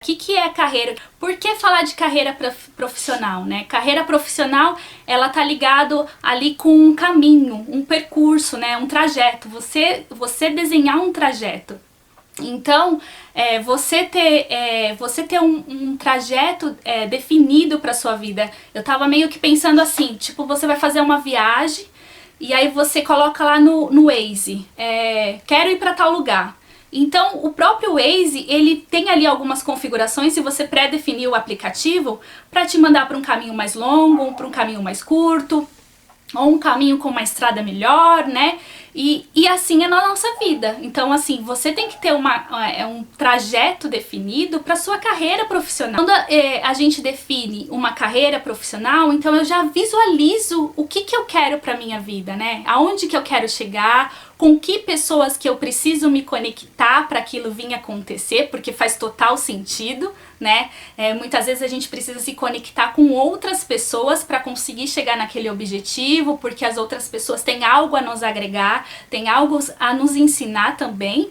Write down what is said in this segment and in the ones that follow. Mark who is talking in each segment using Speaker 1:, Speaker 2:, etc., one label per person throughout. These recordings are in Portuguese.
Speaker 1: O que é carreira? Por que falar de carreira profissional, né? Carreira profissional, ela tá ligado ali com um caminho, um percurso, né? Um trajeto. Você desenhar um trajeto. Então, você ter um trajeto definido para sua vida. Eu tava meio que pensando assim, tipo, você vai fazer uma viagem e aí você coloca lá no Waze, quero ir para tal lugar. Então, o próprio Waze, ele tem ali algumas configurações, se você pré-definir o aplicativo, para te mandar para um caminho mais longo, para um caminho mais curto, ou um caminho com uma estrada melhor, né? E assim é na nossa vida. Então, assim, você tem que ter um trajeto definido para sua carreira profissional. Quando a gente define uma carreira profissional, então eu já visualizo o que eu quero para minha vida, né? Aonde que eu quero chegar, com que pessoas que eu preciso me conectar para aquilo vir acontecer, porque faz total sentido, né? Muitas vezes a gente precisa se conectar com outras pessoas para conseguir chegar naquele objetivo, porque as outras pessoas têm algo a nos agregar, têm algo a nos ensinar também,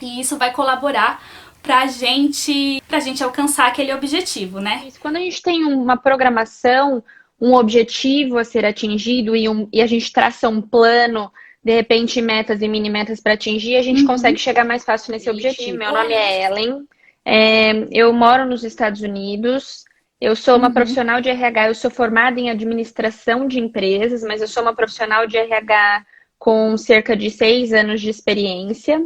Speaker 1: e isso vai colaborar pra gente alcançar aquele objetivo, né?
Speaker 2: Quando a gente tem uma programação, um objetivo a ser atingido e a gente traça um plano, de repente metas e mini metas para atingir, a gente consegue chegar mais fácil nesse objetivo. Meu nome é Ellen, eu moro nos Estados Unidos, eu sou uma profissional de RH, eu sou formada em administração de empresas, mas eu sou uma profissional de RH com cerca de 6 anos de experiência.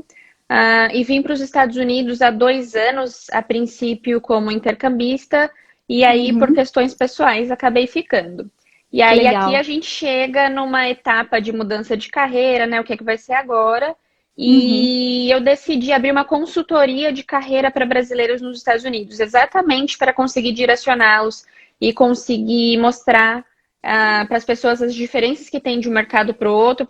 Speaker 2: E vim para os Estados Unidos há 2 anos, a princípio como intercambista, e aí por questões pessoais acabei ficando. E aí aqui a gente chega numa etapa de mudança de carreira, né? O que é que vai ser agora? E eu decidi abrir uma consultoria de carreira para brasileiros nos Estados Unidos, exatamente para conseguir direcioná-los e conseguir mostrar para as pessoas as diferenças que tem de um mercado para o outro,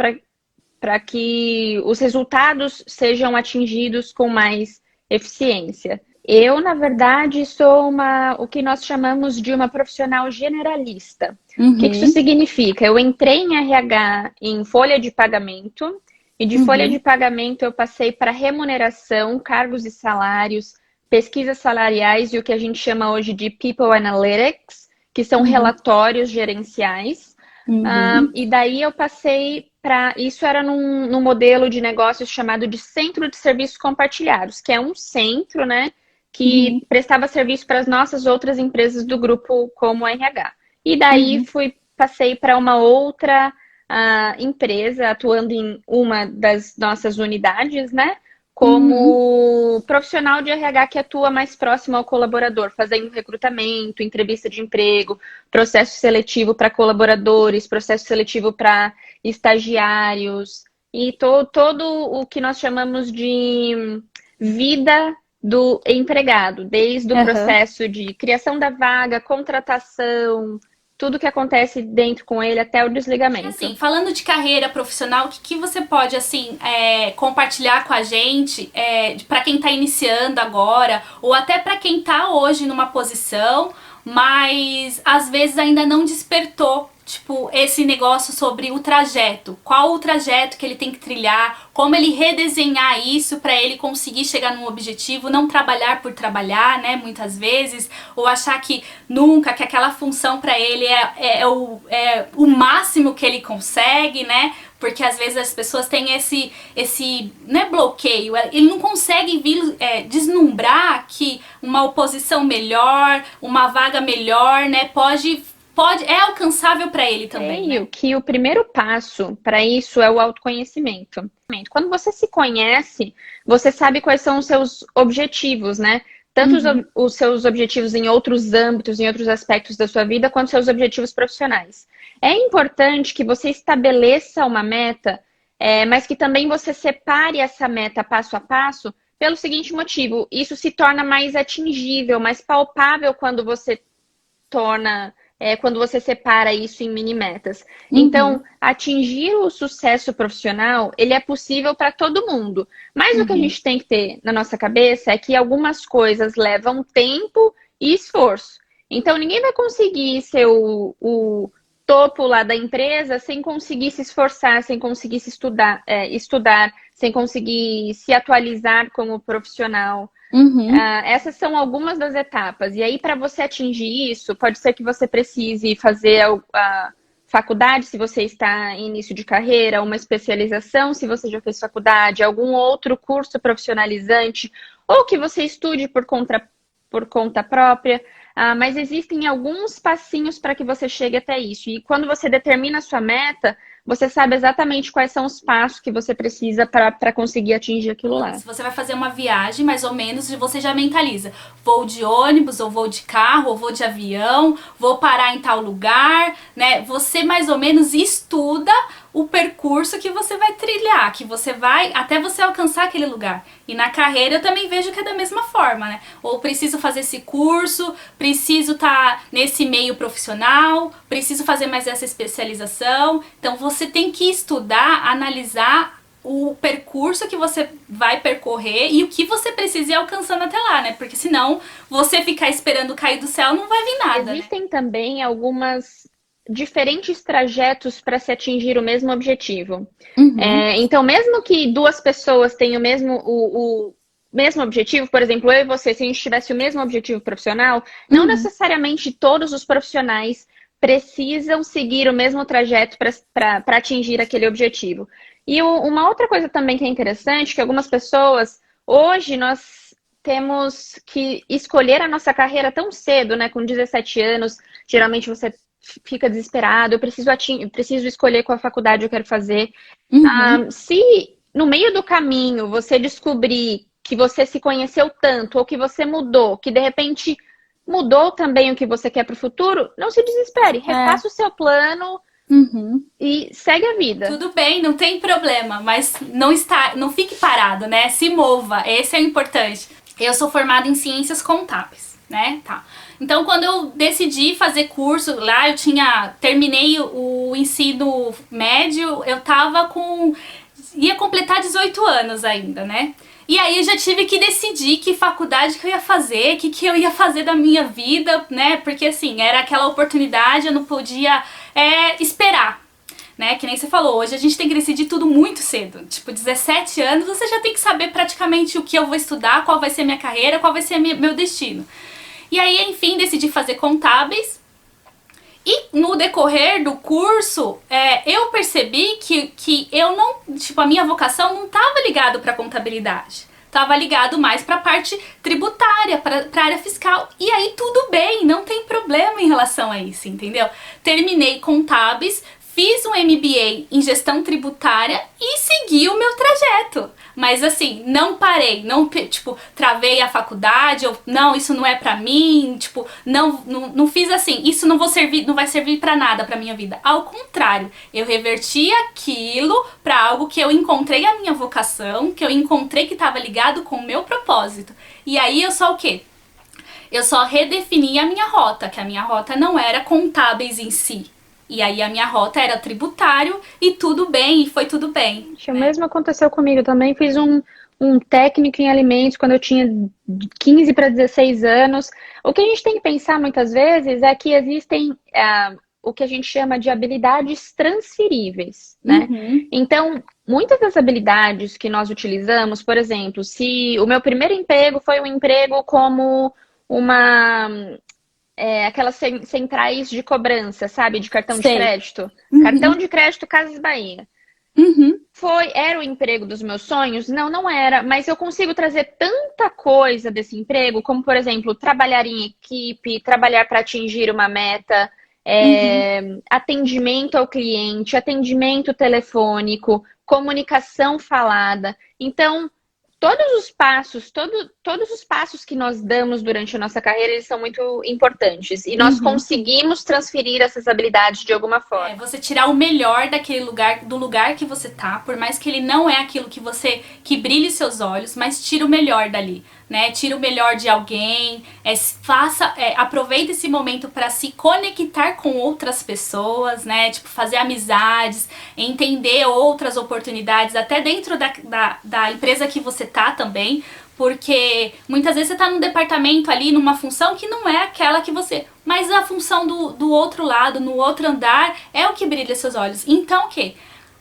Speaker 2: para que os resultados sejam atingidos com mais eficiência. Eu, na verdade, sou o que nós chamamos de uma profissional generalista. O que isso significa? Eu entrei em RH em folha de pagamento, e de folha de pagamento eu passei para remuneração, cargos e salários, pesquisas salariais e o que a gente chama hoje de People Analytics, que são relatórios gerenciais. E daí eu passei para... Isso era num modelo de negócios chamado de Centro de Serviços Compartilhados, que é um centro, né, que prestava serviço para as nossas outras empresas do grupo como RH. E daí passei para uma outra empresa, atuando em uma das nossas unidades, né, como profissional de RH que atua mais próximo ao colaborador, fazendo recrutamento, entrevista de emprego, processo seletivo para colaboradores, processo seletivo para estagiários e todo o que nós chamamos de vida do empregado, desde o processo de criação da vaga, contratação, tudo que acontece dentro com ele até o desligamento.
Speaker 1: Assim, falando de carreira profissional, o que você pode assim compartilhar com a gente para quem está iniciando agora ou até para quem está hoje numa posição, mas às vezes ainda não despertou, tipo, esse negócio sobre o trajeto. Qual o trajeto que ele tem que trilhar, como ele redesenhar isso para ele conseguir chegar num objetivo, não trabalhar por trabalhar, né, muitas vezes, ou achar que nunca, que aquela função para ele é o máximo que ele consegue, né? Porque às vezes as pessoas têm esse não é bloqueio, ele não consegue deslumbrar que uma oposição melhor, uma vaga melhor, né, é alcançável para ele também.
Speaker 2: Creio que o primeiro passo para isso é o autoconhecimento. Quando você se conhece, você sabe quais são os seus objetivos, né? Tanto os seus objetivos em outros âmbitos, em outros aspectos da sua vida, quanto os seus objetivos profissionais. É importante que você estabeleça uma meta, mas que também você separe essa meta passo a passo, pelo seguinte motivo: isso se torna mais atingível, mais palpável quando você quando você separa isso em mini metas. Então, atingir o sucesso profissional, ele é possível para todo mundo. Mas o que a gente tem que ter na nossa cabeça é que algumas coisas levam tempo e esforço. Então, ninguém vai conseguir ser o topo lá da empresa sem conseguir se esforçar, sem conseguir se estudar, sem conseguir se atualizar como profissional.
Speaker 1: Uhum.
Speaker 2: Essas são algumas das etapas. E aí, para você atingir isso, pode ser que você precise fazer a faculdade, se você está em início de carreira, uma especialização, se você já fez faculdade, algum outro curso profissionalizante, ou que você estude por conta própria. Mas existem alguns passinhos para que você chegue até isso. E quando você determina a sua meta, você sabe exatamente quais são os passos que você precisa para conseguir atingir aquilo lá.
Speaker 1: Se você vai fazer uma viagem, mais ou menos, você já mentaliza. Vou de ônibus, ou vou de carro, ou vou de avião, vou parar em tal lugar, né? Você mais ou menos estuda o percurso que você vai trilhar, que você vai até você alcançar aquele lugar. E na carreira eu também vejo que é da mesma forma, né? Ou preciso fazer esse curso, preciso estar nesse meio profissional, preciso fazer mais essa especialização. Então você tem que estudar, analisar o percurso que você vai percorrer e o que você precisa ir alcançando até lá, né? Porque senão você ficar esperando cair do céu não vai vir nada,
Speaker 2: Existem também algumas diferentes trajetos para se atingir o mesmo objetivo. Então, mesmo que duas pessoas tenham o mesmo objetivo, por exemplo, eu e você, se a gente tivesse o mesmo objetivo profissional, não necessariamente todos os profissionais precisam seguir o mesmo trajeto para atingir aquele objetivo. E uma outra coisa também que é interessante, que algumas pessoas, hoje nós temos que escolher a nossa carreira tão cedo, né? Com 17 anos, geralmente você fica desesperado, eu preciso escolher qual faculdade eu quero fazer. Se no meio do caminho você descobrir que você se conheceu tanto, ou que você mudou, que de repente mudou também o que você quer para o futuro, não se desespere, refaça o seu plano e segue a vida.
Speaker 1: Tudo bem, não tem problema, mas não fique parado, né? Se mova, esse é o importante. Eu sou formada em ciências contábeis, né? Tá. Então, quando eu decidi fazer curso, lá eu terminei o ensino médio, ia completar 18 anos ainda, né? E aí eu já tive que decidir que faculdade que eu ia fazer, que eu ia fazer da minha vida, né? Porque assim, era aquela oportunidade, eu não podia esperar, né? Que nem você falou, hoje a gente tem que decidir tudo muito cedo. Tipo, 17 anos, você já tem que saber praticamente o que eu vou estudar, qual vai ser minha carreira, qual vai ser meu destino. E aí, enfim, decidi fazer contábeis. E no decorrer do curso, eu percebi que eu não, tipo, a minha vocação não estava ligado para contabilidade. Estava ligado mais para a parte tributária, para a área fiscal. E aí tudo bem, não tem problema em relação a isso, entendeu? Terminei contábeis, fiz um MBA em gestão tributária e segui o meu trajeto. Mas assim, não parei, não, tipo, travei a faculdade, não, isso não é pra mim, tipo, não fiz assim, isso não vai servir pra nada pra minha vida. Ao contrário, eu reverti aquilo pra algo que eu encontrei a minha vocação, que eu encontrei que estava ligado com o meu propósito. E aí eu só o quê? Eu só redefini a minha rota, que a minha rota não era contábeis em si. E aí a minha rota era tributário e tudo bem, e foi tudo bem.
Speaker 2: O mesmo aconteceu comigo também. Fiz um técnico em alimentos quando eu tinha 15 para 16 anos. O que a gente tem que pensar muitas vezes é que existem o que a gente chama de habilidades transferíveis, né? Então, muitas das habilidades que nós utilizamos, por exemplo, se o meu primeiro emprego foi um emprego como aquelas centrais de cobrança, sabe? De cartão de crédito. Cartão de crédito Casas Bahia. Era o emprego dos meus sonhos? Não, não era. Mas eu consigo trazer tanta coisa desse emprego, como, por exemplo, trabalhar em equipe, trabalhar para atingir uma meta, atendimento ao cliente, atendimento telefônico, comunicação falada. Então, todos os passos que nós damos durante a nossa carreira, eles são muito importantes. E nós conseguimos transferir essas habilidades de alguma forma.
Speaker 1: Você tirar o melhor do lugar que você tá, por mais que ele não é aquilo que brilhe seus olhos, mas tira o melhor dali, né? Tira o melhor de alguém, aproveita esse momento para se conectar com outras pessoas, né? Tipo, fazer amizades, entender outras oportunidades, até dentro da empresa que você tá também, porque muitas vezes você tá num departamento ali, numa função que não é aquela que você... Mas a função do outro lado, no outro andar, é o que brilha seus olhos. Então, o quê?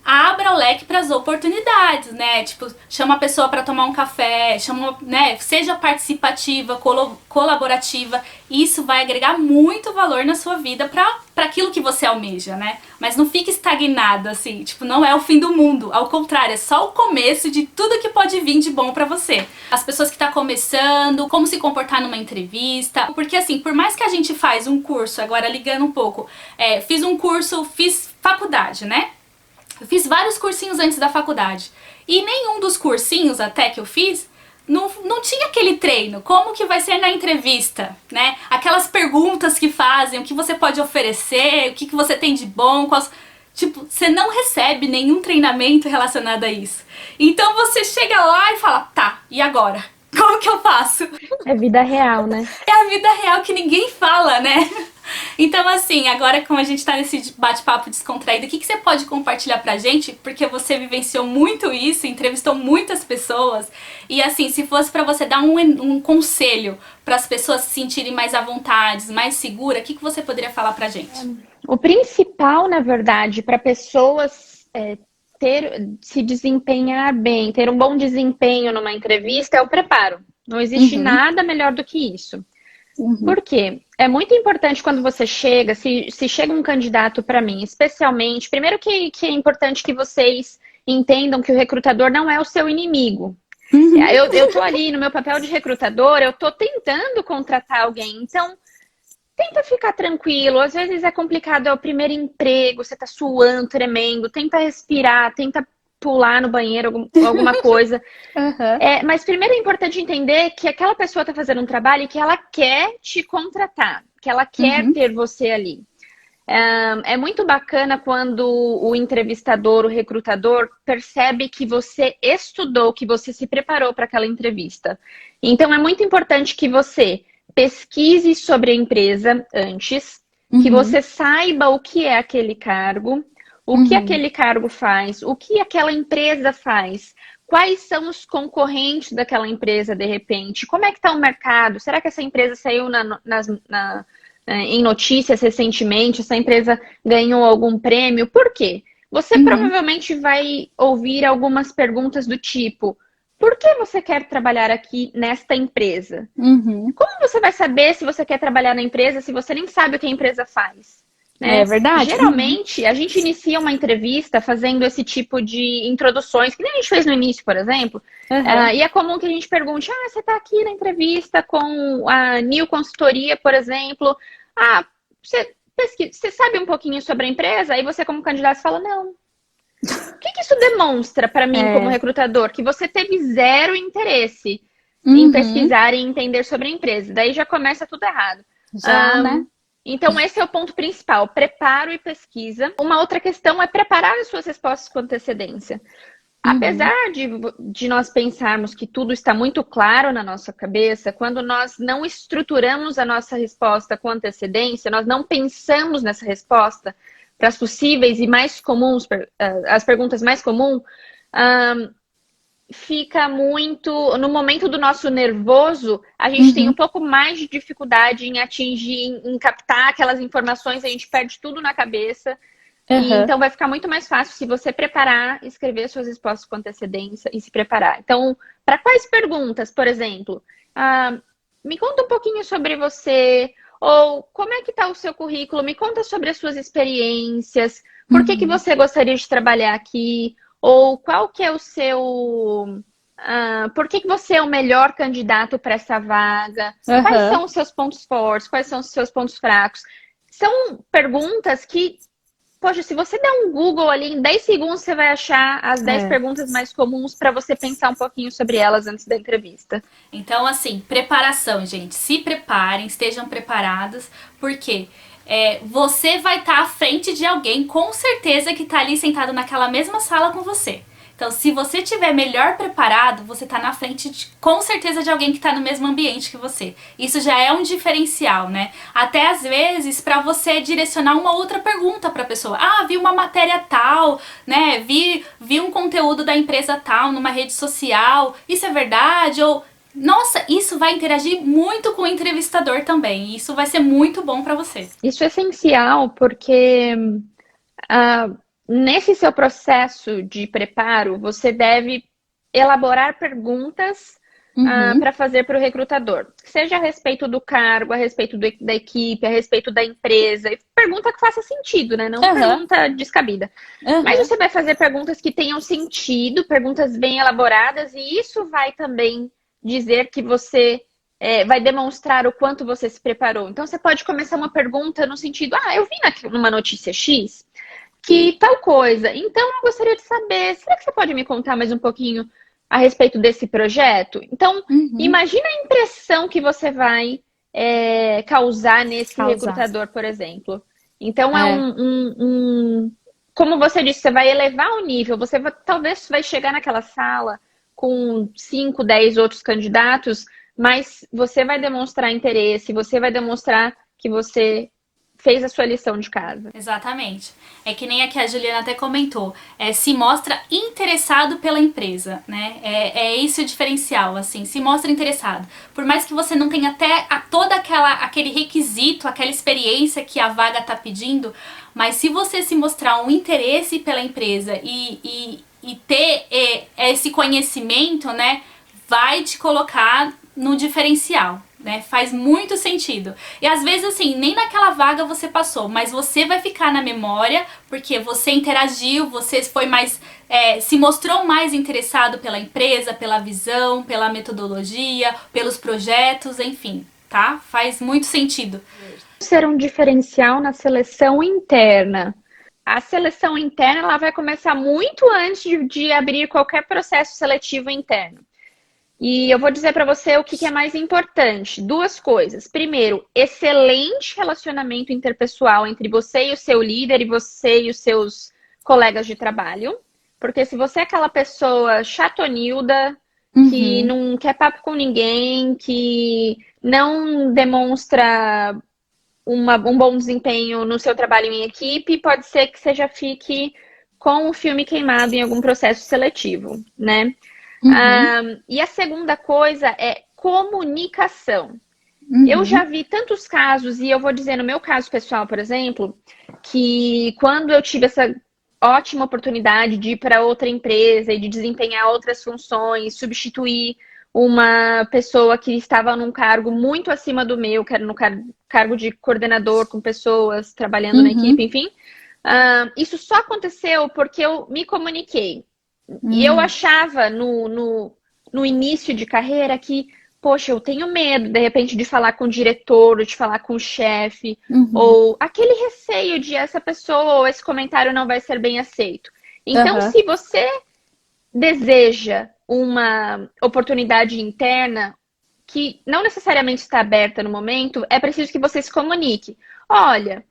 Speaker 1: abra o leque para as oportunidades, né? Tipo, chama a pessoa para tomar um café, chama, né? Seja participativa, colaborativa. Isso vai agregar muito valor na sua vida para aquilo que você almeja, né? Mas não fique estagnado, assim. Tipo, não é o fim do mundo. Ao contrário, é só o começo de tudo que pode vir de bom para você. As pessoas que estão começando, como se comportar numa entrevista. Porque, assim, por mais que a gente faz um curso, agora ligando um pouco, fiz faculdade, né? Eu fiz vários cursinhos antes da faculdade. E nenhum dos cursinhos até que eu fiz não tinha aquele treino. Como que vai ser na entrevista, né? Aquelas perguntas que fazem, o que você pode oferecer, o que você tem de bom, tipo, você não recebe nenhum treinamento relacionado a isso. Então você chega lá e fala, tá, e agora? Como que eu faço?
Speaker 2: É vida real, né?
Speaker 1: É a vida real que ninguém fala, né? Então, assim, agora como a gente tá nesse bate-papo descontraído, o que você pode compartilhar pra gente? Porque você vivenciou muito isso, entrevistou muitas pessoas. E, assim, se fosse pra você dar um conselho para as pessoas se sentirem mais à vontade, mais segura, o que você poderia falar pra gente?
Speaker 2: O principal, na verdade, para pessoas se desempenhar bem, ter um bom desempenho numa entrevista é o preparo. Não existe nada melhor do que isso. Por quê? É muito importante quando você chega, se chega um candidato para mim, especialmente, primeiro que é importante que vocês entendam que o recrutador não é o seu inimigo. Eu tô ali no meu papel de recrutador, eu tô tentando contratar alguém, então tenta ficar tranquilo. Às vezes é complicado, é o primeiro emprego, você tá suando, tremendo, tenta respirar, tenta pular no banheiro, alguma coisa. Mas primeiro é importante entender que aquela pessoa está fazendo um trabalho e que ela quer te contratar, que ela quer ter você ali. É muito bacana quando o entrevistador, o recrutador, percebe que você estudou, que você se preparou para aquela entrevista. Então é muito importante que você pesquise sobre a empresa antes, que você saiba o que é aquele cargo, o que aquele cargo faz, o que aquela empresa faz, quais são os concorrentes daquela empresa de repente, como é que está o mercado, será que essa empresa saiu em notícias recentemente, essa empresa ganhou algum prêmio, por quê? Você provavelmente vai ouvir algumas perguntas do tipo, por que você quer trabalhar aqui nesta empresa? Como você vai saber se você quer trabalhar na empresa se você nem sabe o que a empresa faz? Né?
Speaker 3: É verdade.
Speaker 2: Geralmente, a gente inicia uma entrevista fazendo esse tipo de introduções, que nem a gente fez no início, por exemplo. E é comum que a gente pergunte, você está aqui na entrevista com a New Consultoria, por exemplo. Você sabe um pouquinho sobre a empresa? Aí você, como candidato, fala, não. O que isso demonstra para mim como recrutador? Que você teve zero interesse em pesquisar e entender sobre a empresa. Daí já começa tudo errado.
Speaker 3: Né?
Speaker 2: Então, esse é o ponto principal, preparo e pesquisa. Uma outra questão é preparar as suas respostas com antecedência. Apesar de nós pensarmos que tudo está muito claro na nossa cabeça, quando nós não estruturamos a nossa resposta com antecedência, nós não pensamos nessa resposta para as possíveis e mais comuns, as perguntas mais comuns, fica muito... No momento do nosso nervoso, a gente tem um pouco mais de dificuldade em atingir, em captar aquelas informações, a gente perde tudo na cabeça. E, então, vai ficar muito mais fácil se você preparar, escrever suas respostas com antecedência e se preparar. Então, para quais perguntas, por exemplo? Me conta um pouquinho sobre você, ou como é que está o seu currículo, me conta sobre as suas experiências, por que você gostaria de trabalhar aqui, ou qual que é o seu... por que você é o melhor candidato para essa vaga? Quais são os seus pontos fortes? Quais são os seus pontos fracos? São perguntas que, poxa, se você der um Google ali, em 10 segundos você vai achar as 10 perguntas mais comuns para você pensar um pouquinho sobre elas antes da entrevista.
Speaker 1: Então, assim, preparação, gente. Se preparem, estejam preparados, porque... você vai estar à frente de alguém, com certeza, que está ali sentado naquela mesma sala com você. Então, se você estiver melhor preparado, você está na frente, com certeza, de alguém que está no mesmo ambiente que você. Isso já é um diferencial, né? Até, às vezes, para você direcionar uma outra pergunta para a pessoa. Vi uma matéria tal, né? Vi um conteúdo da empresa tal numa rede social. Isso é verdade? Ou... Nossa, isso vai interagir muito com o entrevistador também. Isso vai ser muito bom para você.
Speaker 2: Isso é essencial porque nesse seu processo de preparo, você deve elaborar perguntas para fazer para o recrutador. Seja a respeito do cargo, a respeito da equipe, a respeito da empresa. Pergunta que faça sentido, né? Não pergunta descabida. Mas você vai fazer perguntas que tenham sentido, perguntas bem elaboradas, e isso vai também dizer que você vai demonstrar o quanto você se preparou. Então, você pode começar uma pergunta no sentido, eu vi numa notícia X que tal coisa. Então, eu gostaria de saber, será que você pode me contar mais um pouquinho a respeito desse projeto? Então, imagina a impressão que você vai causar nesse recrutador, por exemplo. Então, como você disse, você vai elevar o nível. Talvez vai chegar naquela sala com 5, 10 outros candidatos, mas você vai demonstrar interesse, você vai demonstrar que você fez a sua lição de casa.
Speaker 1: Exatamente. É que nem aqui a Juliana até comentou, se mostra interessado pela empresa, né? É esse o diferencial, assim, se mostra interessado. Por mais que você não tenha até aquele requisito, aquela experiência que a vaga tá pedindo, mas se você se mostrar um interesse pela empresa e ter esse conhecimento, né, vai te colocar no diferencial. Né? Faz muito sentido. E às vezes, assim, nem naquela vaga você passou, mas você vai ficar na memória porque você interagiu, você foi mais, se mostrou mais interessado pela empresa, pela visão, pela metodologia, pelos projetos, enfim, tá? Faz muito sentido.
Speaker 2: Ser um diferencial na seleção interna. A seleção interna ela vai começar muito antes de abrir qualquer processo seletivo interno. E eu vou dizer para você o que é mais importante. 2 coisas. Primeiro, excelente relacionamento interpessoal entre você e o seu líder e você e os seus colegas de trabalho. Porque se você é aquela pessoa chatonilda, que não quer papo com ninguém, que não demonstra um bom desempenho no seu trabalho em equipe, pode ser que você já fique com o filme queimado em algum processo seletivo, né? E a segunda coisa é comunicação. Eu já vi tantos casos, e eu vou dizer no meu caso pessoal, por exemplo, que quando eu tive essa ótima oportunidade de ir para outra empresa e de desempenhar outras funções, substituir uma pessoa que estava num cargo muito acima do meu, que era no cargo de coordenador com pessoas trabalhando na equipe, enfim. Isso só aconteceu porque eu me comuniquei. E eu achava no início de carreira que, poxa, eu tenho medo, de repente, de falar com o diretor, ou de falar com o chefe, ou aquele receio de essa pessoa ou esse comentário não vai ser bem aceito. Então, se você deseja uma oportunidade interna que não necessariamente está aberta no momento, é preciso que você se comunique. Olha,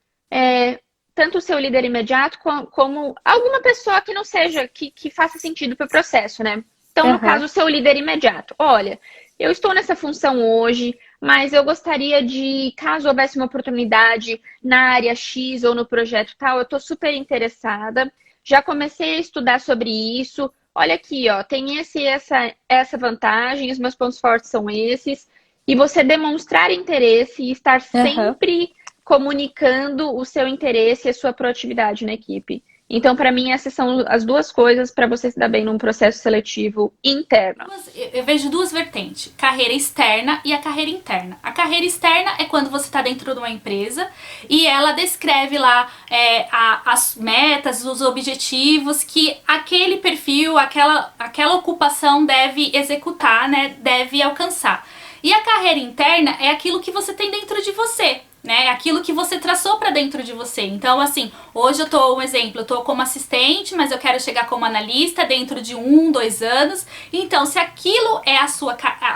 Speaker 2: tanto o seu líder imediato como alguma pessoa que não seja, que faça sentido para o processo, né? Então, no caso, o seu líder imediato. Olha, eu estou nessa função hoje, mas eu gostaria de, caso houvesse uma oportunidade na área X ou no projeto tal, eu estou super interessada. Já comecei a estudar sobre isso. Olha aqui, ó, tem essa vantagem, os meus pontos fortes são esses. E você demonstrar interesse e estar sempre comunicando o seu interesse e a sua proatividade na equipe. Então, para mim, essas são as 2 coisas para você se dar bem num processo seletivo interno.
Speaker 1: Eu vejo 2 vertentes, carreira externa e a carreira interna. A carreira externa é quando você está dentro de uma empresa e ela descreve lá as metas, os objetivos que aquele perfil, aquela ocupação deve executar, né, deve alcançar. E a carreira interna é aquilo que você tem dentro de você. Né, aquilo que você traçou para dentro de você. Então, assim, hoje eu tô, um exemplo, eu tô como assistente, mas eu quero chegar como analista dentro de 1, 2 anos. Então, se aquilo é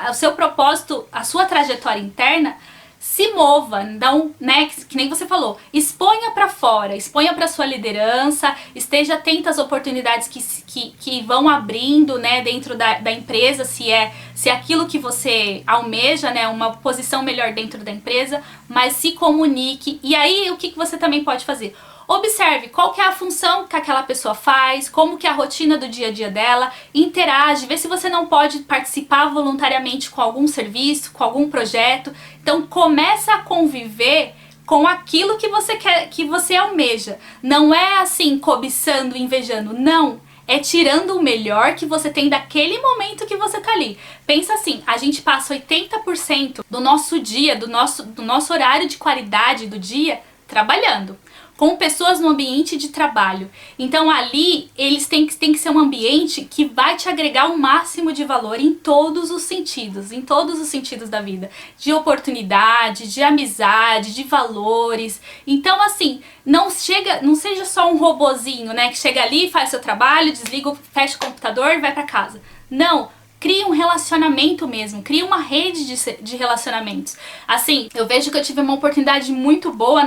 Speaker 1: o seu propósito, a sua trajetória interna, se mova, então, né, que nem você falou, exponha para fora, exponha para sua liderança, esteja atento às oportunidades que vão abrindo, né, dentro da empresa, se é aquilo que você almeja, né, uma posição melhor dentro da empresa, mas se comunique. E aí, o que você também pode fazer? Observe qual que é a função que aquela pessoa faz, como que é a rotina do dia a dia dela, interage, vê se você não pode participar voluntariamente com algum serviço, com algum projeto. Então, começa a conviver com aquilo que você quer, que você almeja. Não é assim, cobiçando, invejando. Não. É tirando o melhor que você tem daquele momento que você tá ali. Pensa assim, a gente passa 80% do nosso dia, do nosso horário de qualidade do dia, trabalhando com pessoas no ambiente de trabalho. Então ali, eles têm que ser um ambiente que vai te agregar o máximo de valor em todos os sentidos da vida. De oportunidade, de amizade, de valores. Então assim, não seja só um robozinho, né, que chega ali, faz seu trabalho, desliga, fecha o computador e vai pra casa. Não. Cria um relacionamento mesmo, cria uma rede de relacionamentos. Assim, eu vejo que eu tive uma oportunidade muito boa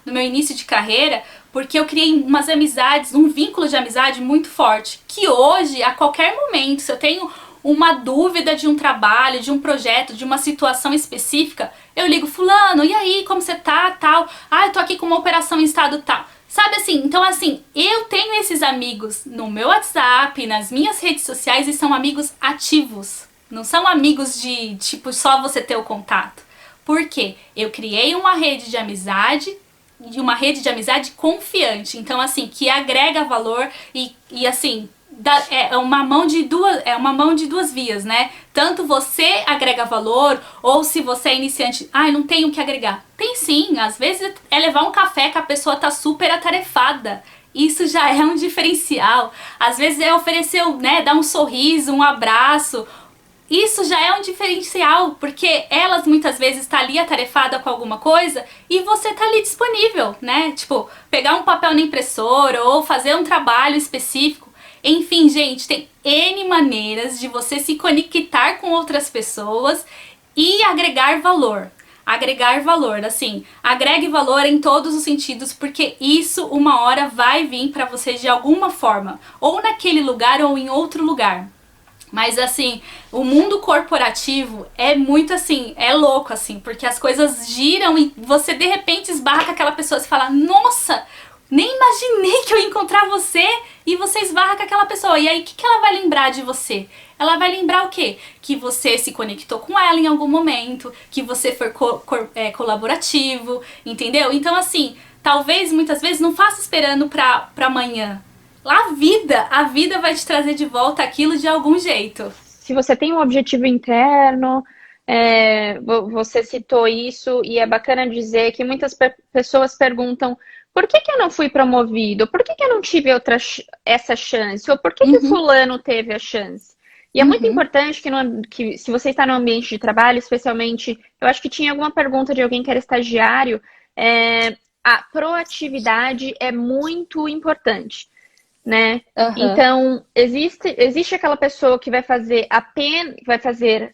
Speaker 1: no meu início de carreira, porque eu criei umas amizades, um vínculo de amizade muito forte, que hoje, a qualquer momento, se eu tenho uma dúvida de um trabalho, de um projeto, de uma situação específica, eu ligo, fulano, e aí, como você tá, tal? Ah, eu tô aqui com uma operação em estado tal. Sabe assim, então assim, eu tenho esses amigos no meu WhatsApp, nas minhas redes sociais e são amigos ativos. Não são amigos de, tipo, só você ter o contato. Por quê? Eu criei uma rede de amizade confiante. Então assim, que agrega valor e assim, é uma mão de duas vias, né? Tanto você agrega valor, ou se você é iniciante, não tenho o que agregar. Tem sim, às vezes é levar um café que a pessoa tá super atarefada. Isso já é um diferencial. Às vezes é oferecer, né, dar um sorriso, um abraço. Isso já é um diferencial, porque elas muitas vezes estão ali atarefada com alguma coisa e você tá ali disponível, né? Tipo, pegar um papel na impressora ou fazer um trabalho específico. Enfim, gente, tem N maneiras de você se conectar com outras pessoas e agregar valor. Agregar valor, assim, agregue valor em todos os sentidos, porque isso uma hora vai vir pra você de alguma forma, ou naquele lugar ou em outro lugar. Mas assim, o mundo corporativo é muito assim, é louco assim, porque as coisas giram e você de repente esbarra com aquela pessoa e fala, nossa, nem imaginei que eu ia encontrar você, e você esbarra com aquela pessoa. E aí, o que ela vai lembrar de você? Ela vai lembrar o quê? Que você se conectou com ela em algum momento, que você foi colaborativo, entendeu? Então assim, talvez muitas vezes não faça esperando pra amanhã. A vida vai te trazer de volta aquilo de algum jeito.
Speaker 2: Se você tem um objetivo interno, você citou isso, e é bacana dizer que muitas pessoas perguntam por que que eu não fui promovido? Por que que eu não tive essa chance? Ou por que que o fulano teve a chance? E é muito importante que se você está no ambiente de trabalho, especialmente, eu acho que tinha alguma pergunta de alguém que era estagiário, a proatividade é muito importante, né? Então, existe aquela pessoa que vai fazer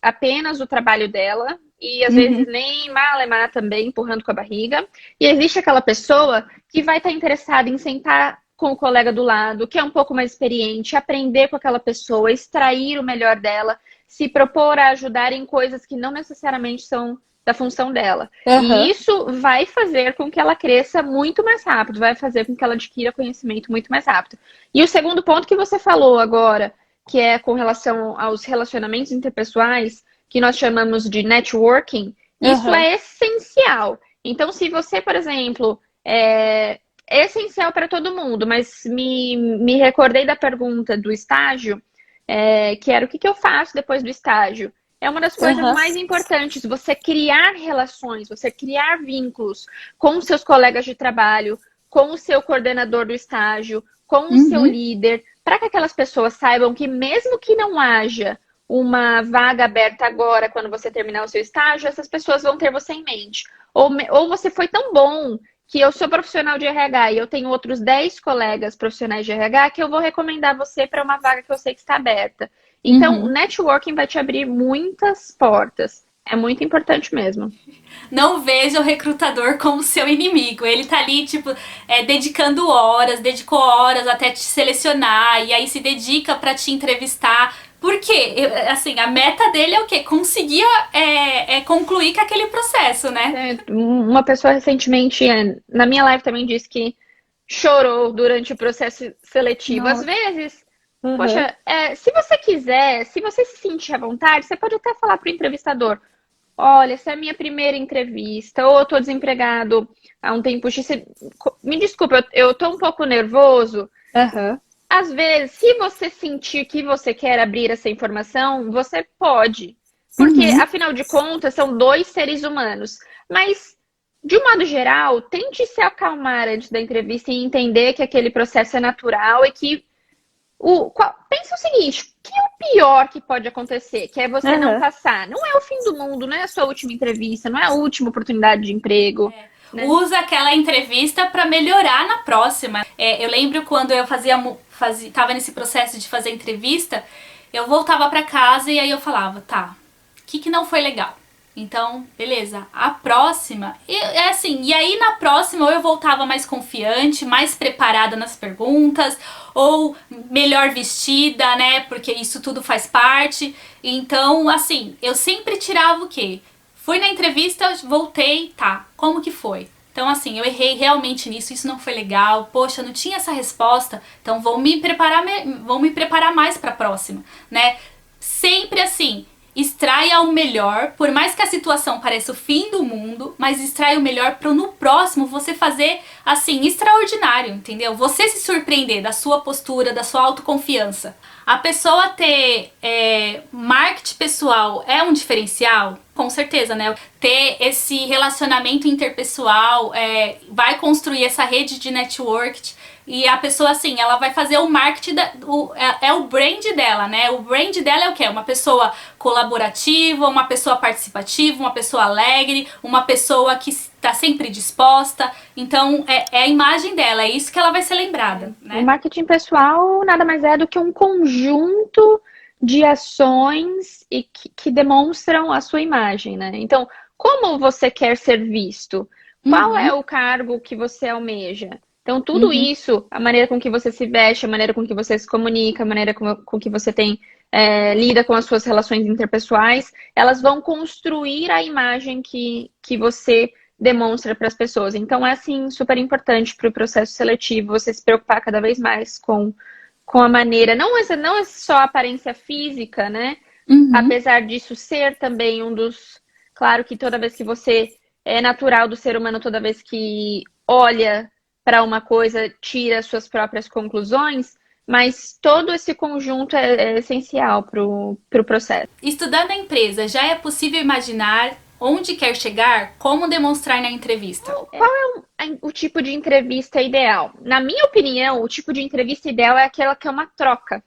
Speaker 2: apenas o trabalho dela e às vezes nem malemar também, empurrando com a barriga. E existe aquela pessoa que vai estar interessada em sentar com o colega do lado, que é um pouco mais experiente, aprender com aquela pessoa, extrair o melhor dela, se propor a ajudar em coisas que não necessariamente são da função dela. E isso vai fazer com que ela cresça muito mais rápido, vai fazer com que ela adquira conhecimento muito mais rápido. E o segundo ponto que você falou agora, que é com relação aos relacionamentos interpessoais, que nós chamamos de networking, isso é essencial. Então, se você, por exemplo, é essencial para todo mundo, mas me recordei da pergunta do estágio, que era o que eu faço depois do estágio? É uma das coisas mais importantes, você criar relações, você criar vínculos com os seus colegas de trabalho, com o seu coordenador do estágio, com o seu líder, para que aquelas pessoas saibam que mesmo que não haja uma vaga aberta agora, quando você terminar o seu estágio, essas pessoas vão ter você em mente. Ou você foi tão bom que eu sou profissional de RH e eu tenho outros 10 colegas profissionais de RH que eu vou recomendar você para uma vaga que eu sei que está aberta. Então, o networking vai te abrir muitas portas. É muito importante mesmo.
Speaker 1: Não veja o recrutador como seu inimigo. Ele tá ali, tipo, dedicou horas até te selecionar, e aí se dedica pra te entrevistar. Por quê? Assim, a meta dele é o quê? Conseguir concluir com aquele processo, né?
Speaker 2: Uma pessoa recentemente, na minha live também disse que chorou durante o processo seletivo. Às vezes, poxa, se você quiser, se você se sentir à vontade, você pode até falar pro entrevistador, olha, essa é a minha primeira entrevista, ou eu tô desempregado há um tempo X. Me desculpa, eu tô um pouco nervoso.
Speaker 3: Aham.
Speaker 2: Às vezes, se você sentir que você quer abrir essa informação, você pode. Porque,
Speaker 3: Uhum.
Speaker 2: afinal de contas, são dois seres humanos. Mas, de um modo geral, tente se acalmar antes da entrevista e entender que aquele processo é natural e que pensa o seguinte, o que é o pior que pode acontecer? Que é você não
Speaker 3: Aham.
Speaker 2: passar. Não é o fim do mundo, não é a sua última entrevista, não é a última oportunidade de emprego, né?
Speaker 1: Usa aquela entrevista para melhorar na próxima. Eu lembro quando eu tava nesse processo de fazer entrevista, eu voltava para casa e aí eu falava, tá, o que não foi legal? Então, beleza, a próxima, é assim, e aí na próxima ou eu voltava mais confiante, mais preparada nas perguntas, ou melhor vestida, né, porque isso tudo faz parte. Então, assim, eu sempre tirava o quê? Fui na entrevista, voltei, tá, como que foi? Então, assim, eu errei realmente nisso, isso não foi legal, poxa, não tinha essa resposta, então vou me preparar mais para a próxima, né? Sempre assim, extraia o melhor, por mais que a situação pareça o fim do mundo, mas extraia o melhor para no próximo você fazer, assim, extraordinário, entendeu? Você se surpreender da sua postura, da sua autoconfiança. A pessoa ter marketing pessoal é um diferencial? Com certeza, né? Ter esse relacionamento interpessoal, vai construir essa rede de network e a pessoa, assim, ela vai fazer o marketing, é o brand dela, né? O brand dela é o quê? Uma pessoa colaborativa, uma pessoa participativa, uma pessoa alegre, uma pessoa que está sempre disposta. Então, é a imagem dela, é isso que ela vai ser lembrada,
Speaker 2: O
Speaker 1: né?
Speaker 2: marketing pessoal nada mais é do que um conjunto de ações e que demonstram a sua imagem, né? Então, como você quer ser visto? Qual é
Speaker 1: Uhum,
Speaker 2: o cargo que você almeja? Então, tudo
Speaker 1: uhum.
Speaker 2: isso, a maneira com que você se veste, a maneira com que você se comunica, a maneira com que você lida com as suas relações interpessoais, elas vão construir a imagem que você demonstra para as pessoas. Então, é assim, super importante para o processo seletivo você se preocupar cada vez mais com a maneira, não é só a aparência física, né?
Speaker 1: Uhum.
Speaker 2: Apesar disso ser também um dos. Claro que toda vez que você é natural do ser humano, toda vez que olha para uma coisa, tira suas próprias conclusões, mas todo esse conjunto é essencial para o processo.
Speaker 1: Estudando a empresa, já é possível imaginar onde quer chegar? Como demonstrar na entrevista?
Speaker 2: Qual é o tipo de entrevista ideal? Na minha opinião, o tipo de entrevista ideal é aquela que é uma troca.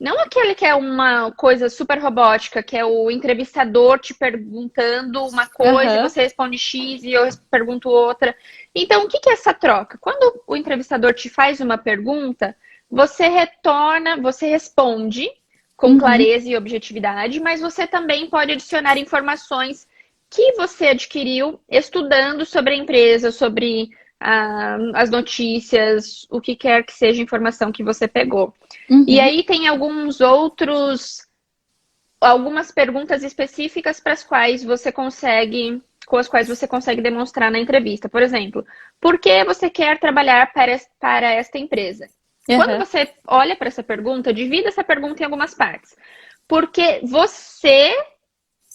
Speaker 2: Não aquele que é uma coisa super robótica, que é o entrevistador te perguntando uma coisa e
Speaker 3: Aham.
Speaker 2: você responde X e eu pergunto outra. Então, o que é essa troca? Quando o entrevistador te faz uma pergunta, você retorna, você responde com
Speaker 3: Uhum.
Speaker 2: clareza e objetividade, mas você também pode adicionar informações que você adquiriu estudando sobre a empresa, sobre as notícias, o que quer que seja a informação que você pegou. E
Speaker 1: Uhum.
Speaker 2: aí tem algumas perguntas específicas para com as quais você consegue demonstrar na entrevista. Por exemplo, por que você quer trabalhar para esta empresa? Quando
Speaker 3: Aham.
Speaker 2: você olha para essa pergunta, divida essa pergunta em algumas partes. Porque você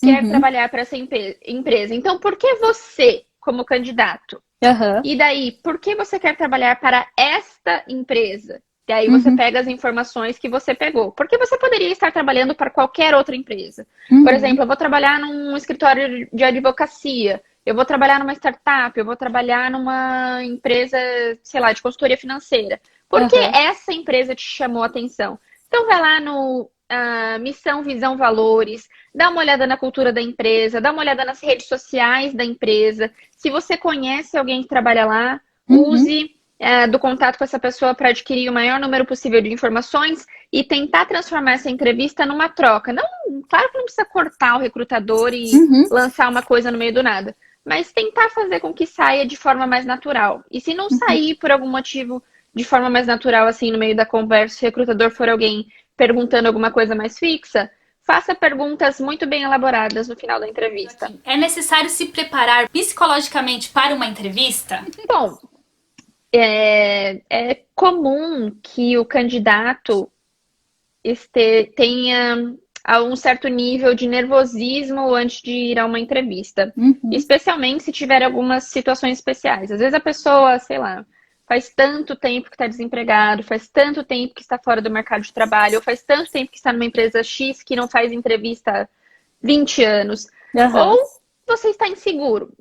Speaker 2: quer
Speaker 3: Uhum.
Speaker 2: trabalhar para essa empresa. Então, por que você, como candidato?
Speaker 3: Aham.
Speaker 2: E daí, por que você quer trabalhar para esta empresa? E aí você
Speaker 3: Uhum.
Speaker 2: pega as informações que você pegou. Porque você poderia estar trabalhando para qualquer outra empresa. Por
Speaker 3: Uhum.
Speaker 2: exemplo, eu vou trabalhar num escritório de advocacia, eu vou trabalhar numa startup, eu vou trabalhar numa empresa, sei lá, de consultoria financeira. Por que
Speaker 3: Aham.
Speaker 2: essa empresa te chamou a atenção? Então vai lá no missão, visão, valores, dá uma olhada na cultura da empresa, dá uma olhada nas redes sociais da empresa. Se você conhece alguém que trabalha lá,
Speaker 3: Uhum.
Speaker 2: use do contato com essa pessoa para adquirir o maior número possível de informações e tentar transformar essa entrevista numa troca. Não, claro que não precisa cortar o recrutador e
Speaker 3: Uhum.
Speaker 2: lançar uma coisa no meio do nada, mas tentar fazer com que saia de forma mais natural. E se não
Speaker 3: Uhum.
Speaker 2: sair por algum motivo de forma mais natural, assim, no meio da conversa, se o recrutador for alguém perguntando alguma coisa mais fixa, faça perguntas muito bem elaboradas no final da entrevista.
Speaker 1: É necessário se preparar psicologicamente para uma entrevista?
Speaker 2: Bom, é comum que o candidato tenha a um certo nível de nervosismo antes de ir a uma entrevista. Especialmente se tiver algumas situações especiais. Às vezes a pessoa, sei lá, faz tanto tempo que está desempregado, faz tanto tempo que está fora do mercado de trabalho, ou faz tanto tempo que está numa empresa X que não faz entrevista há 20 anos. Ou você está inseguro.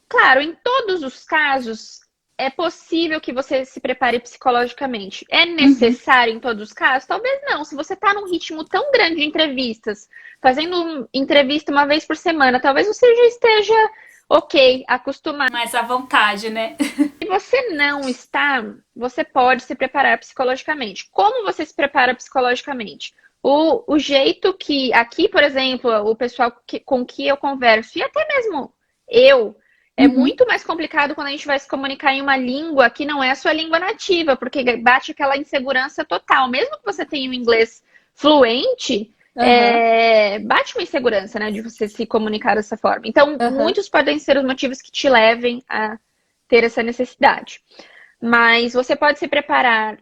Speaker 2: Claro, em todos os casos, é possível que você se prepare psicologicamente. É necessário em todos os casos? Talvez não. Se você está num ritmo tão grande de entrevistas, fazendo entrevista uma vez por semana, talvez você já esteja ok, acostumado.
Speaker 1: Mais à vontade, né?
Speaker 2: Se você não está, você pode se preparar psicologicamente. Como você se prepara psicologicamente? O jeito que, aqui, por exemplo, o pessoal com que eu converso, e até mesmo eu, é muito mais complicado quando a gente vai se comunicar em uma língua que não é a sua língua nativa, porque bate aquela insegurança total. Mesmo que você tenha um inglês fluente, bate uma insegurança, né, de você se comunicar dessa forma. Então, muitos podem ser os motivos que te levem a ter essa necessidade. Mas você pode se preparar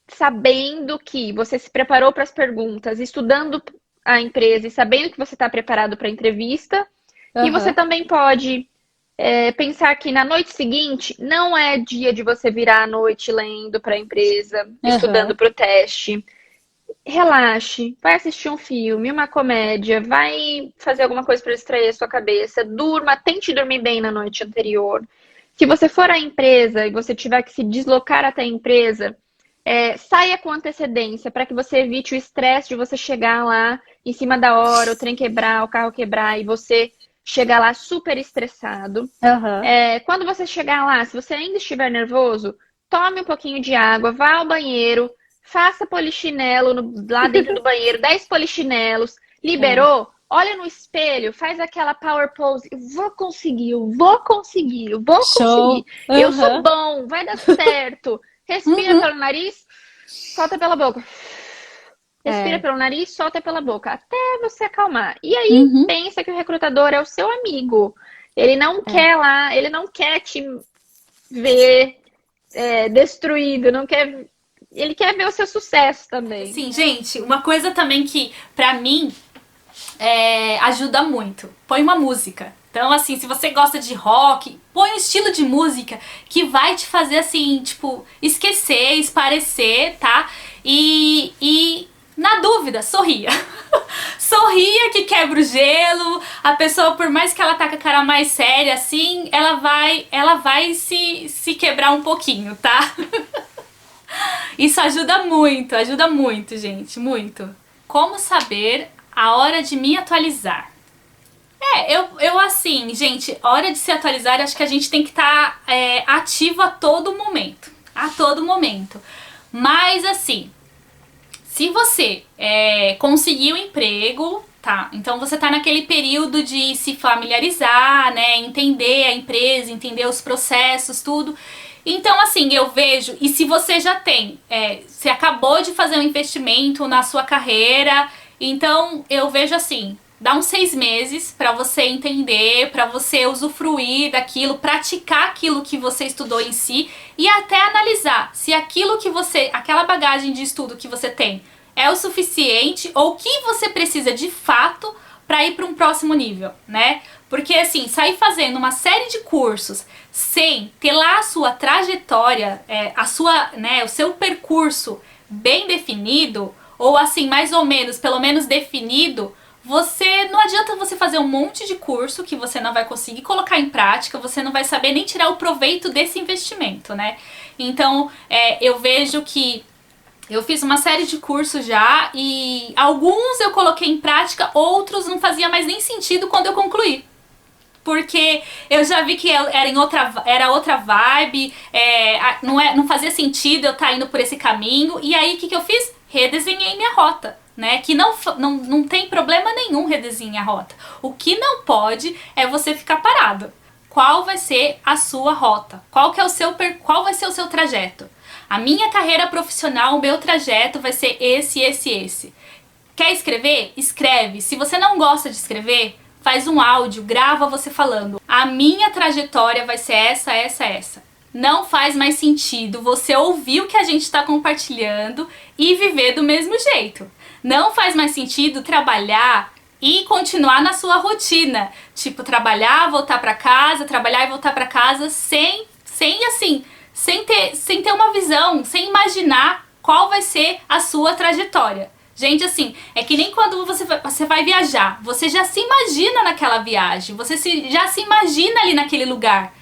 Speaker 2: sabendo que você se preparou para as perguntas, estudando a empresa e sabendo que você está preparado para a entrevista. E você também pode pensar que na noite seguinte não é dia de você virar à noite lendo para a empresa, estudando para o teste. Relaxe, vai assistir um filme, uma comédia, vai fazer alguma coisa para distrair a sua cabeça, durma, tente dormir bem na noite anterior. Se você for à empresa e você tiver que se deslocar até a empresa, saia com antecedência para que você evite o estresse de você chegar lá em cima da hora, o trem quebrar, o carro quebrar e você chegar lá super estressado. Quando você chegar lá, se você ainda estiver nervoso, tome um pouquinho de água, vá ao banheiro, faça polichinelo lá dentro do banheiro, 10 polichinelos, liberou, olha no espelho, faz aquela power pose, eu vou conseguir, eu vou conseguir, eu vou conseguir, eu sou bom, vai dar certo. Respira pelo nariz, solta pela boca. Respira pelo nariz, solta pela boca, até você acalmar. E aí, pensa que o recrutador é o seu amigo. Ele não quer lá, ele não quer te ver destruído, não quer... Ele quer ver o seu sucesso também.
Speaker 1: Sim, gente, uma coisa também que, pra mim, ajuda muito. Põe uma música. Então, assim, se você gosta de rock, põe um estilo de música que vai te fazer, assim, tipo, esquecer, esparecer, tá? E na dúvida, sorria. Sorria que quebra o gelo. A pessoa, por mais que ela tá com a cara mais séria, assim, ela vai se quebrar um pouquinho, tá? Isso ajuda muito, gente, muito. Como saber a hora de me atualizar? Eu assim, gente, hora de se atualizar, acho que a gente tem que estar ativo a todo momento. A todo momento. Mas assim, se você conseguir um emprego, tá? Então você tá naquele período de se familiarizar, né? Entender a empresa, entender os processos, tudo. Então, assim, eu vejo, e se você já tem, você acabou de fazer um investimento na sua carreira, então eu vejo assim, dá uns 6 meses pra você entender, pra você usufruir daquilo, praticar aquilo que você estudou em si e até analisar se aquilo que aquela bagagem de estudo que você tem é o suficiente ou o que você precisa de fato para ir para um próximo nível, né? Porque assim, sair fazendo uma série de cursos sem ter lá a sua trajetória, o seu percurso bem definido, ou assim, mais ou menos, pelo menos definido, não adianta você fazer um monte de curso que você não vai conseguir colocar em prática, você não vai saber nem tirar o proveito desse investimento, né? Então, eu vejo que eu fiz uma série de cursos já e alguns eu coloquei em prática, outros não fazia mais nem sentido quando eu concluí. Porque eu já vi que era outra vibe, não fazia sentido eu estar indo por esse caminho. E aí o que eu fiz? Redesenhei minha rota, né? Que não tem problema nenhum redesenhar a rota. O que não pode é você ficar parado. Qual vai ser a sua rota? Qual vai ser o seu trajeto? A minha carreira profissional, o meu trajeto vai ser esse. Quer escrever? Escreve. Se você não gosta de escrever, faz um áudio, grava você falando. A minha trajetória vai ser essa. Não faz mais sentido você ouvir o que a gente está compartilhando e viver do mesmo jeito. Não faz mais sentido trabalhar e continuar na sua rotina. Tipo, trabalhar, voltar pra casa, trabalhar e voltar pra casa sem ter uma visão, sem imaginar qual vai ser a sua trajetória. Gente, assim, é que nem quando você vai viajar. Você já se imagina naquela viagem. Já se imagina ali naquele lugar.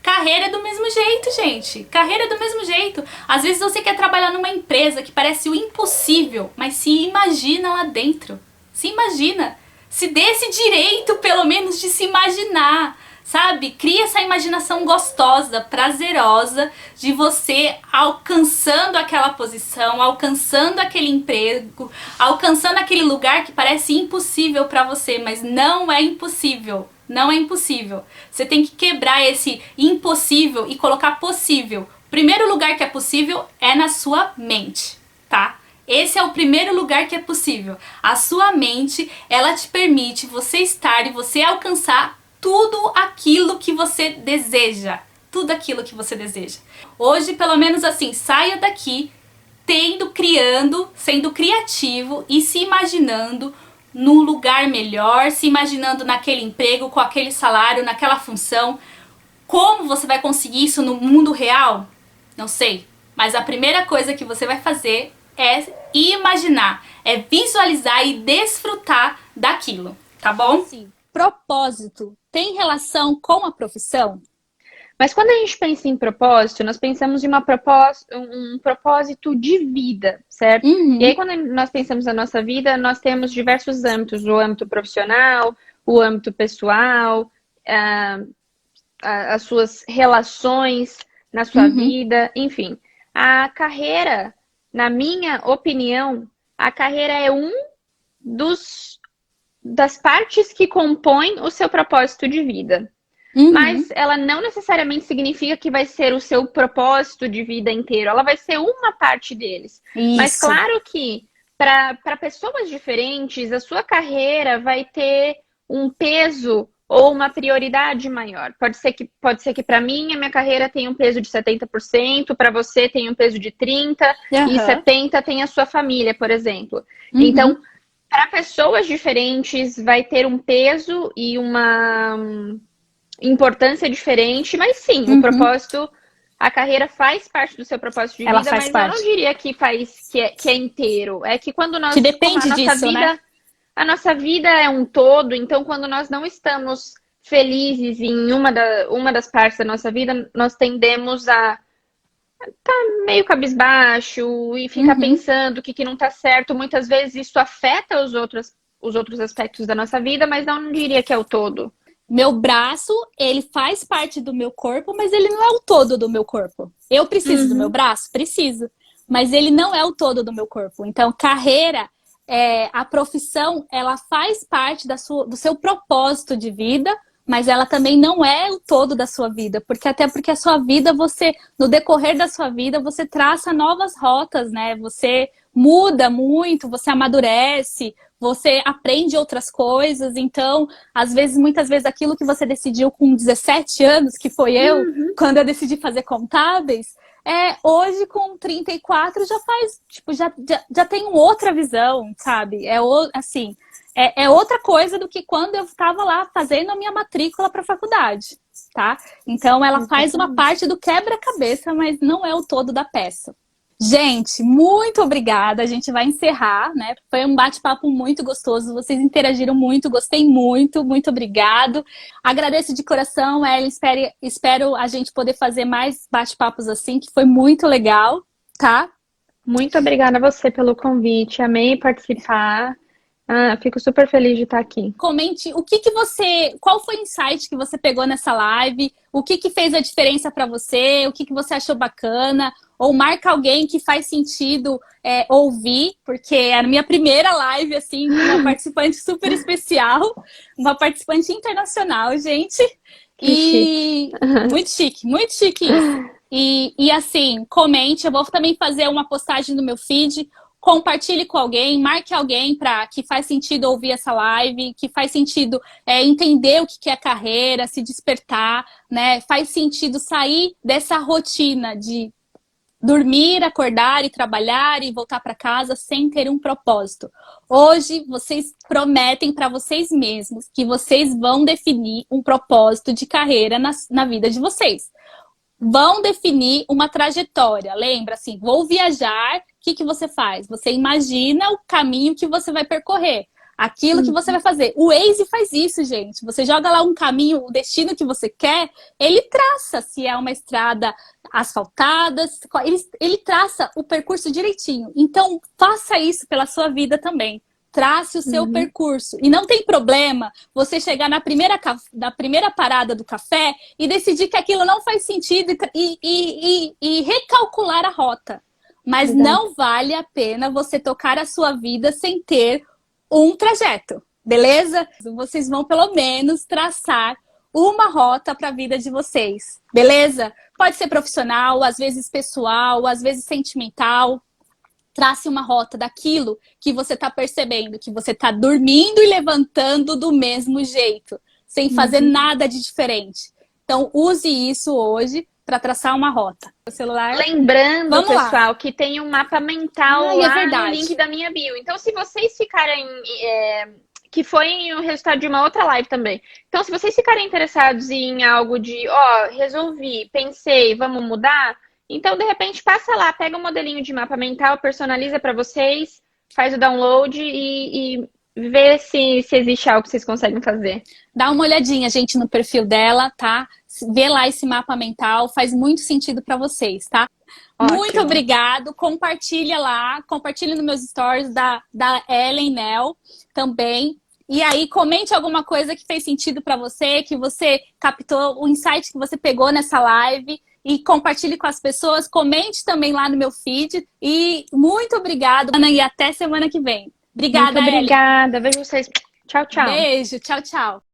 Speaker 1: Carreira é do mesmo jeito, gente. Carreira é do mesmo jeito. Às vezes você quer trabalhar numa empresa que parece o impossível, mas se imagina lá dentro. Se imagina. Se dê esse direito, pelo menos, de se imaginar. Sabe? Cria essa imaginação gostosa, prazerosa, de você alcançando aquela posição, alcançando aquele emprego, alcançando aquele lugar que parece impossível pra você, mas não é impossível. Não é impossível. Você tem que quebrar esse impossível e colocar possível. O primeiro lugar que é possível é na sua mente, tá? Esse é o primeiro lugar que é possível. A sua mente, ela te permite você estar e você alcançar tudo aquilo que você deseja. Tudo aquilo que você deseja. Hoje, pelo menos assim, saia daqui criando, sendo criativo e se imaginando num lugar melhor, se imaginando naquele emprego, com aquele salário, naquela função. Como você vai conseguir isso no mundo real? Não sei. Mas a primeira coisa que você vai fazer é imaginar, é visualizar e desfrutar daquilo, tá bom?
Speaker 3: Sim. Propósito tem relação com a profissão?
Speaker 2: Mas quando a gente pensa em propósito, nós pensamos em um propósito de vida, certo? E aí, quando nós pensamos na nossa vida, nós temos diversos âmbitos: o âmbito profissional, o âmbito pessoal, as suas relações na sua vida, enfim. A carreira, na minha opinião, a carreira é das partes que compõem o seu propósito de vida. Mas ela não necessariamente significa que vai ser o seu propósito de vida inteiro. Ela vai ser uma parte deles.
Speaker 3: Isso.
Speaker 2: Mas claro que para pessoas diferentes, a sua carreira vai ter um peso ou uma prioridade maior. Pode ser que para mim a minha carreira tenha um peso de 70%, para você tem um peso de 30%, e 70% tem a sua família, por exemplo. Então, para pessoas diferentes vai ter um peso e uma importância diferente, mas sim, o propósito, a carreira faz parte do seu propósito de vida, mas eu não diria que é inteiro. É que quando nós...
Speaker 3: Que depende disso, né?
Speaker 2: A nossa vida é um todo, então quando nós não estamos felizes em uma das partes da nossa vida, nós tendemos a estar meio cabisbaixo e ficar pensando o que não está certo. Muitas vezes isso afeta os outros aspectos da nossa vida, mas não diria que é o todo.
Speaker 3: Meu braço, ele faz parte do meu corpo, mas ele não é o todo do meu corpo. Eu preciso do meu braço? Preciso. Mas ele não é o todo do meu corpo. Então, carreira, a profissão, ela faz parte do seu propósito de vida, mas ela também não é o todo da sua vida. Até porque a sua vida, no decorrer da sua vida, você traça novas rotas, né? Você muda muito, você amadurece, você aprende outras coisas. Então, muitas vezes, aquilo que você decidiu com 17 anos, que foi eu, quando eu decidi fazer contábeis, hoje com 34 já faz, tipo, já tenho outra visão, sabe? Assim, é outra coisa do que quando eu estava lá fazendo a minha matrícula para a faculdade, tá? Então, ela faz uma parte do quebra-cabeça, mas não é o todo da peça. Gente, muito obrigada. A gente vai encerrar, né? Foi um bate-papo muito gostoso. Vocês interagiram muito, gostei muito. Muito obrigado. Agradeço de coração, Ellen. Espero a gente poder fazer mais bate-papos assim, que foi muito legal, tá?
Speaker 2: Muito obrigada a você pelo convite. Amei participar. Fico super feliz de estar aqui.
Speaker 3: Comente qual foi o insight que você pegou nessa live, o que fez a diferença para você, o que você achou bacana, ou marca alguém que faz sentido ouvir, porque é a minha primeira live, assim, com uma participante super especial, uma participante internacional, gente.
Speaker 2: Chique.
Speaker 3: Muito chique, muito chique isso. E assim, comente, eu vou também fazer uma postagem no meu feed. Compartilhe com alguém, marque alguém que faz sentido ouvir essa live, que faz sentido entender o que é carreira, se despertar, né? Faz sentido sair dessa rotina de dormir, acordar e trabalhar e voltar para casa sem ter um propósito. Hoje, vocês prometem para vocês mesmos que vocês vão definir um propósito de carreira na vida de vocês. Vão definir uma trajetória. Lembra, assim, vou viajar, o que você faz? Você imagina o caminho que você vai percorrer. Aquilo que você vai fazer. O Waze faz isso, gente. Você joga lá um caminho, o destino que você quer, ele traça se é uma estrada asfaltada, ele traça o percurso direitinho. Então, faça isso pela sua vida também. Trace o seu percurso. E não tem problema você chegar na primeira parada do café e decidir que aquilo não faz sentido e recalcular a rota. Mas não vale a pena você tocar a sua vida sem ter um trajeto, beleza? Vocês vão pelo menos traçar uma rota para a vida de vocês, beleza? Pode ser profissional, às vezes pessoal, às vezes sentimental. Trace uma rota daquilo que você está percebendo, que você está dormindo e levantando do mesmo jeito, sem fazer nada de diferente. Então, use isso hoje para traçar uma rota. O celular.
Speaker 2: Lembrando,
Speaker 3: Vamos
Speaker 2: pessoal,
Speaker 3: lá.
Speaker 2: que tem um mapa mental
Speaker 3: É
Speaker 2: lá
Speaker 3: verdade.
Speaker 2: no link da minha bio. Então, se vocês ficarem... que foi o resultado de uma outra live também. Então, se vocês ficarem interessados em algo de, resolvi, pensei, vamos mudar... Então, de repente, passa lá, pega um modelinho de mapa mental, personaliza para vocês, faz o download e vê se existe algo que vocês conseguem fazer.
Speaker 3: Dá uma olhadinha, gente, no perfil dela, tá? Vê lá esse mapa mental, faz muito sentido para vocês, tá?
Speaker 2: Ótimo.
Speaker 3: Muito obrigado, compartilha lá, compartilha nos meus stories da Ellen Nel também. E aí, comente alguma coisa que fez sentido para você, que você captou, o insight que você pegou nessa live. E compartilhe com as pessoas, comente também lá no meu feed. E muito obrigada, Ana, e até semana que vem. Obrigada,
Speaker 2: Muito obrigada. Vejo vocês. Tchau, tchau.
Speaker 3: Beijo, tchau, tchau.